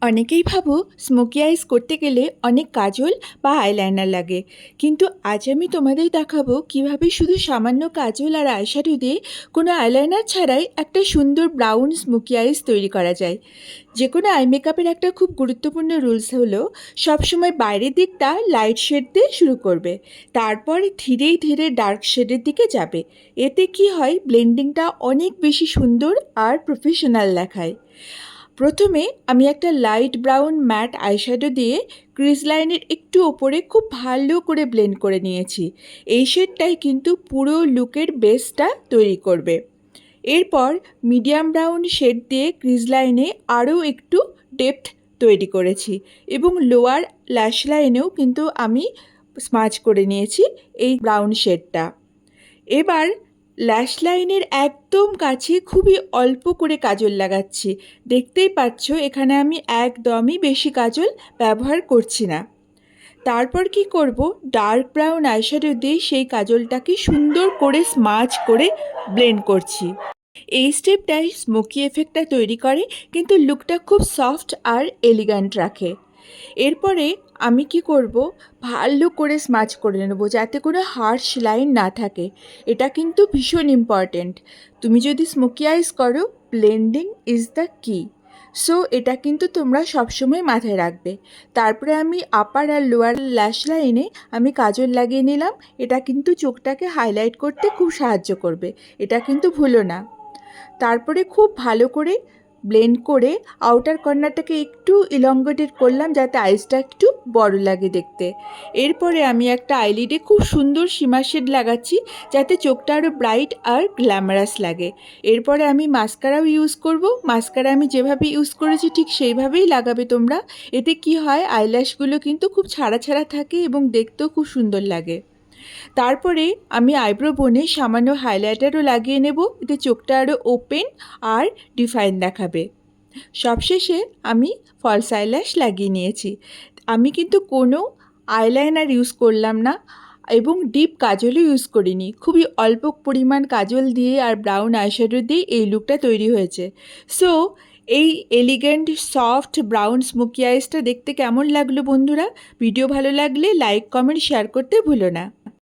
অনেকেই ভাবো স্মোকি আইস করতে গেলে অনেক কাজল বা আইলাইনার লাগে, কিন্তু আজ আমি তোমাদের দেখাবো কিভাবে শুধু সামান্য কাজল আর আইশ্যাডো দিয়ে কোনো আইলাইনার ছাড়াই একটা সুন্দর ব্রাউন স্মোকি আইস তৈরি করা যায়। যে কোনো আই মেকআপের একটা খুব গুরুত্বপূর্ণ রুলস হলো সবসময় বাইরের দিকটা লাইট শেড দিয়ে শুরু করবে, তারপর ধীরে ধীরে ডার্ক শেডের দিকে যাবে। এতে কি হয়, ব্লেন্ডিংটা অনেক বেশি সুন্দর আর প্রফেশনাল দেখায়। প্রথমে আমি একটা লাইট ব্রাউন ম্যাট আইশ্যাডো দিয়ে ক্রিজ লাইনের একটু ওপরে খুব ভালো করে ব্লেন্ড করে নিয়েছি। এই শেডটাই কিন্তু পুরো লুকের বেসটা তৈরি করবে। এরপর মিডিয়াম ব্রাউন শেড দিয়ে ক্রিজ লাইনে আরও একটু ডেপথ তৈরি করেছি এবং লোয়ার ল্যাশ লাইনেও কিন্তু আমি স্মাচ করে নিয়েছি এই ব্রাউন শেডটা। এবার ল্যাশ লাইনের একদম কাছে খুবই অল্প করে কাজল লাগাচ্ছি। দেখতেই পাচ্ছ এখানে আমি একদমই বেশি কাজল ব্যবহার করছি না। তারপর কি করব, ডার্ক ব্রাউন আইশ্যাডো দিয়ে সেই কাজলটাকে সুন্দর করে স্মাচ করে ব্লেন্ড করছি। এই স্টেপটাই স্মোকি এফেক্টটা তৈরি করে, কিন্তু লুকটা খুব সফট আর এলিগ্যান্ট রাখে। এরপরে আমি কি করব, ভালো করে স্মাচ করে নেব যাতে কোনো হার্শ লাইন না থাকে। এটা কিন্তু ভীষণ ইম্পর্ট্যান্ট। তুমি যদি স্মোকি আইস করো, ব্লেন্ডিং ইজ দ্য কি। সো এটা কিন্তু তোমরা সবসময় মাথায় রাখবে। তারপরে আমি আপার আর লোয়ার ল্যাশ লাইনে আমি কাজল লাগিয়ে নিলাম। এটা কিন্তু চোখটাকে হাইলাইট করতে খুব সাহায্য করবে, এটা কিন্তু ভুলো না। তারপরে খুব ভালো করে ব্লেন্ড করে আউটার কর্নারটাকে একটু ইলঙ্গেটেড করলাম যাতে আইসটা একটু বড় লাগে দেখতে। এরপরে আমি একটা আইলিডে খুব সুন্দর শিমার শেড লাগাচ্ছি যাতে চোখটা আরও ব্রাইট আর গ্ল্যামারাস লাগে। এরপরে আমি মাস্কারাও ইউজ করব। মাস্কারা আমি যেভাবে ইউজ করেছি ঠিক সেইভাবেই লাগাবে তোমরা। এতে কি হয়, আইল্যাশগুলো কিন্তু খুব ছাড়া ছাড়া থাকে এবং দেখতেও খুব সুন্দর লাগে। তারপরে আমি আইব্রো বোনে সামান্য হাইলাইটারও লাগিয়ে নেব, এতে চোখটা আরও ওপেন আর ডিফাইন দেখাবে। সবশেষে আমি ফলস আইল্যাশ লাগিয়ে নিয়েছি। আমি কিন্তু কোনো আইলাইনার ইউজ করলাম না এবং ডিপ কাজলও ইউজ করিনি। খুবই অল্প পরিমাণ কাজল দিয়ে আর ব্রাউন আইশ্যাডো দিয়ে এই লুকটা তৈরি হয়েছে। সো এই এলিগেন্ট সফট ব্রাউন স্মোকি আইসটা দেখতে কেমন লাগলো বন্ধুরা? ভিডিও ভালো লাগলে লাইক কমেন্ট শেয়ার করতে ভুলো না।